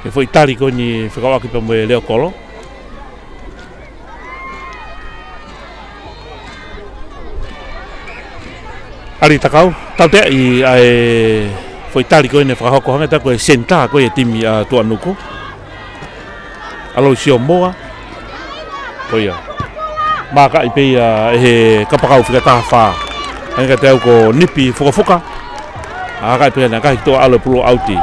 e foi tali ko ni whakawaki pa mo e leo kolo. Ari takau, tau te i foi tali ko ni whakahoko hanga tako e senta ko e timi a Tuanuku. Alo sio moa. Koia. Maka i pei he kapakau whikataha wha. Hanga te au ko nipi whukafuka. Aka i pei na kahi toa alo pulo auti.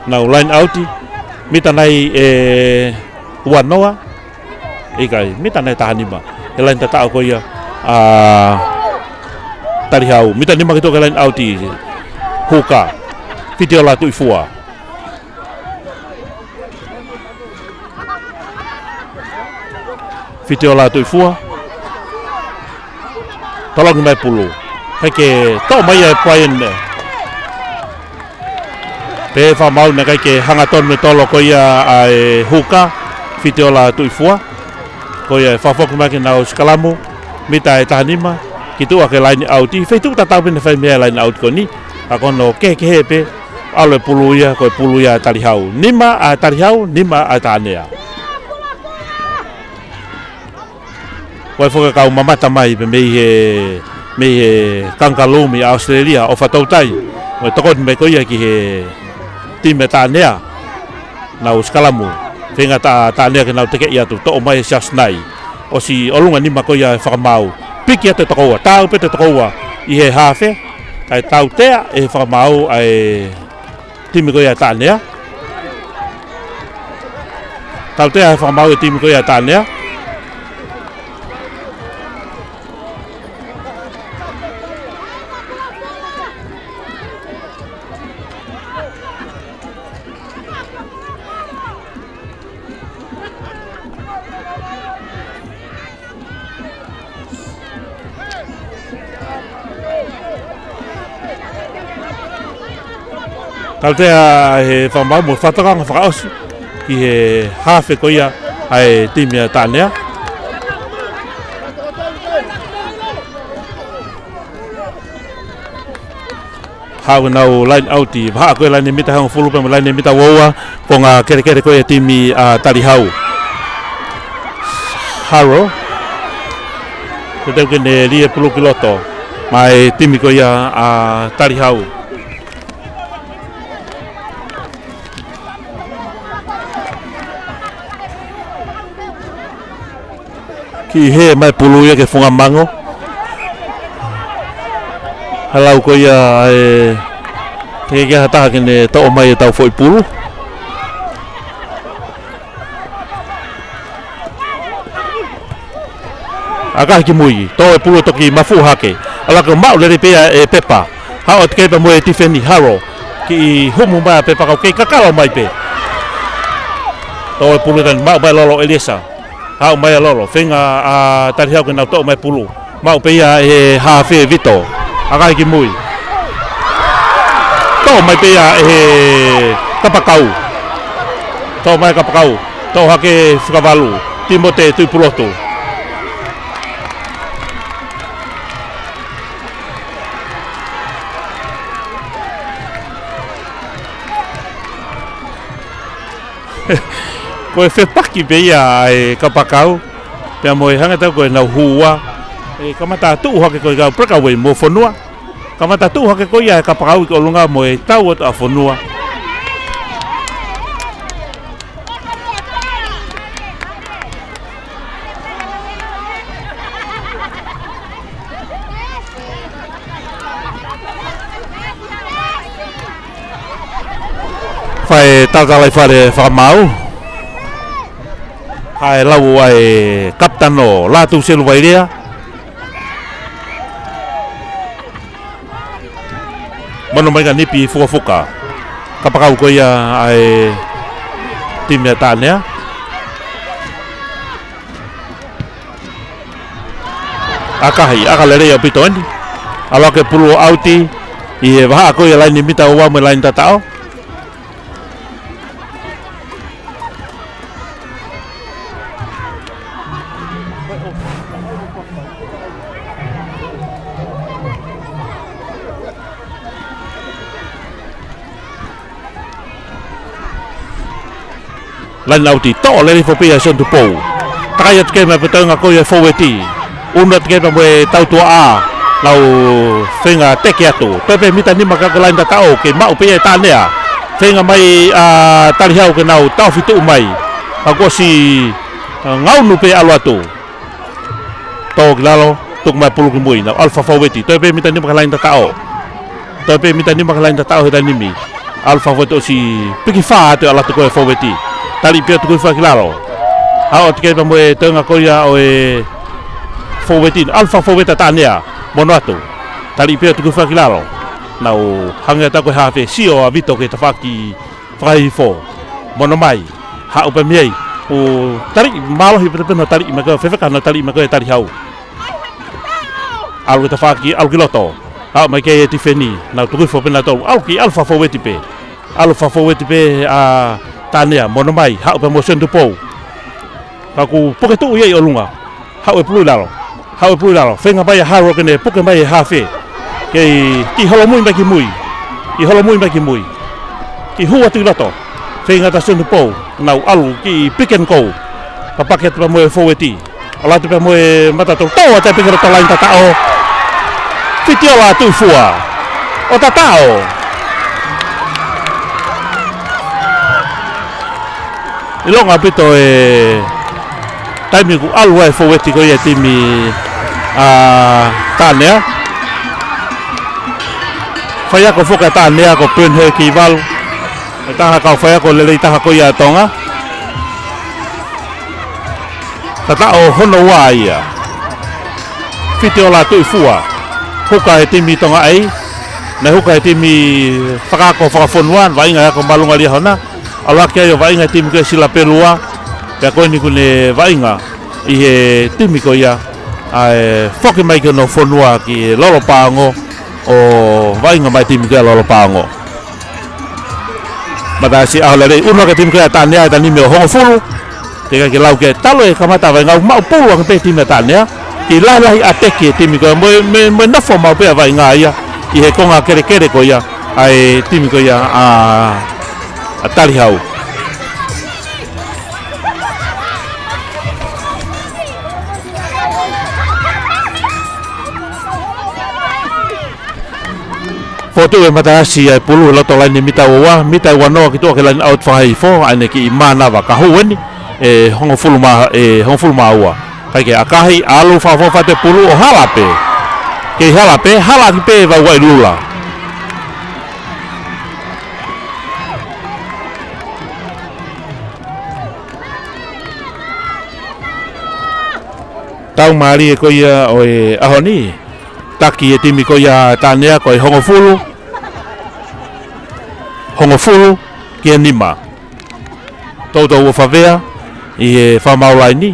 Nau line auti. Mita nei Uanoa. Ikai, mita nei tahanima. E line tatao ko ia tarihau. Mita nima ki toka line auti. Huka. Fitio la tui fua. Fitio la tui fua. Tolong mai pulu. Heke tau mai e paien ne. Pe fa mau na kai ke hangaton me tolo ko ia ai huka. Fitio la tui fua. Ko ia fa fok mai na skalamu. Mita e tanima. Kitu ake line out. Feitu tatau pin fa me line out ko ni. Akono ke hepe. Ale puluia ko puluia tarihau. Nima a tarihau, nima a tanea. Ko foka kau mamata mai pe me kangalumi Australia o fatautai. Mo tokon me ko ia ki he time tanea. Na uskalamu. Fenga tanea ke na teke ia tu to mai sasnai. O si olunga nima ko ia whakamau. Piki ate tokoa, tau pe te tokoa i he hafe. Ai tau tea e whakamau ai timi ko ia tanea. Tau tea e whakamau e timi ko ia tanea. Tau tea he whamau mo whatakanga whakaosi ki he hafe ko ia ai timi a tanea. Hau nau line out i waha koe line mita hang fulu pe line mita waua ko ngā kere ko ia timi a tarihau. Haro. Ko teu kene lie pulu kiloto mai timi ko ia a tarihau. Ki he mai pulu ia ke funga mango. Halau ko ia te kia hataha kene tau mai e tau foi pulu. Akahi ki mui, tau e pulu toki mafu hake. Ala ko mau lere pea e pepa. Hao te keipa mo e Tiffany Haro. Ki humu mai a pepa kau kei kakalo mai pe. Tau e pulu tan mau mai lolo Elisa. Hau mai lolo, whenga a tarihau ke nau tau mai pulu. Mau peia e hafe vito. Akai ki mui. Tau mai peia e kapakau. Tau mai kapakau. Tau hake whakavalu. Timote tui pulotu. Ko e whepaki peia e kapakau. Pea mo e hangata ko e nau hua. E kamata tuu hake ko e kau prakawei mo whanua. Kamata tuu hake ko ia e kapakau i ko lunga mo e tau atu a whanua. Whae takalai whare whakamau. Hai lau ai kaptano latu selu vairea. Mano mai ka nipi fuka. Kapakau ko ia ai timia tanea. Akahi akalere ia pito andi. Alake pulu auti i vaha ko ia lain mita wa me lain tatao. lan au ti to le fo pe son tu po ta ya ke me petanga ko ya fo weti una ke pa me tau tua a lau fenga teke atu to pe mita ni maka lain ta tao ke mau pe ta nea fenga mai a tali hau ke nau tau fitu mai ako si ngau nu pe alo atu to glalo tuk mai pulu kimui na alfa fo weti to pe mita ni maka lain ta tao to pe mita ni maka lain ta tao he nimi alfa fo to si piki fa te ala to ko fo weti tali pe to ko fa klaro ha o ke pa mo tenga ko ya o fo weti alfa fo weta ta nea mono atu tali pe tu fa klaro nau hanga ta ko ha fe sio a vito ke ta faki fai fo mono mai ha o pe miei o tali malo hi pe no tali ma ko fe ka no tali ma ko tali hau algo ta faki algo loto ha mai ke ti feni nau tu fo pe na to alki alfa fo weti pe a tania mono mai ha o pe mo sen tu po ka ku poke tu ye o lunga ha o pulu lalo hau pui lalo fenga mai ha ro kene puke mai ha fe ke ki holo mui mai ki mui ki hua tu lato fenga ta sunu po nau alu ki piken ko pa paket pa mo foweti ala tu pa mo mata to ta piken to lain ta tao fitiola tu fua o ta tao ilonga pito taimi ku alu ai foweti ko ye timi tanea faya ko foka tanea ko pen he ki val ta ka faya ko le ta ko ya tonga tata o hono wa ia fitiola tu fua hoka e timi tonga ai na hoka e timi faka ko fa fonwan va inga ko malunga li hona ala ke yo va inga timi ke sila pelua pe ko ni kune va inga i he timi ko ia ai foki mai ke no fonua ki lolo pango o vainga mai timi ke lolo pango mata si ala le uno ke timi ke tania ta ni me ho fulu te ke lau ke talo e kamata vai ngau mau pu ang pe timi tania ki la la ateke timi ko me na fo mau pe vai nga ia i he konga kere ko ia ai timi ko ia a tali hau foto e matasi ai pulu lo to lain mita wa no ki to ke lain out fai fo ane ki imana wa ka hueni e hongo fulma wa kai ke akahi alu fa te pulu o halape pe va wa lula tau mari ko ia o e ahoni taki e timi ko ia tanea ko hongo fulu ki anima todo o favea e fa maulaini